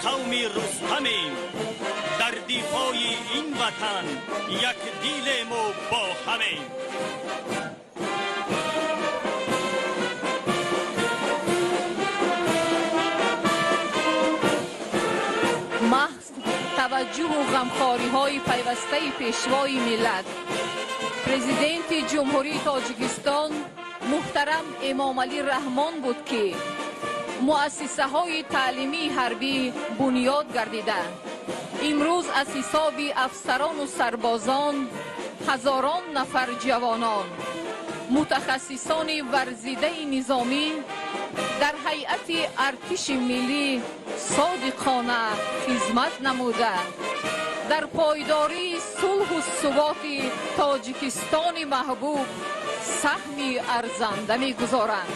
قوم رستمیم، در دفاع این وطن یک دیلیم و با همیم. محض توجه و غمخواری های پیوسته پیشوای ملت پرزیدنت جمهوری تاجیکستان محترم امام علی رحمان بود که مؤسسه های تعلیمی حربی بنیاد گردیده. امروز از حساب افسران و سربازان هزاران نفر جوانان متخصصان ورزیده نظامی در هیئت ارتش ملی صادقانه خدمت نموده در پایداری صلح و ثبات تاجیکستان محبوب سهمی ارزنده می‌گذارند.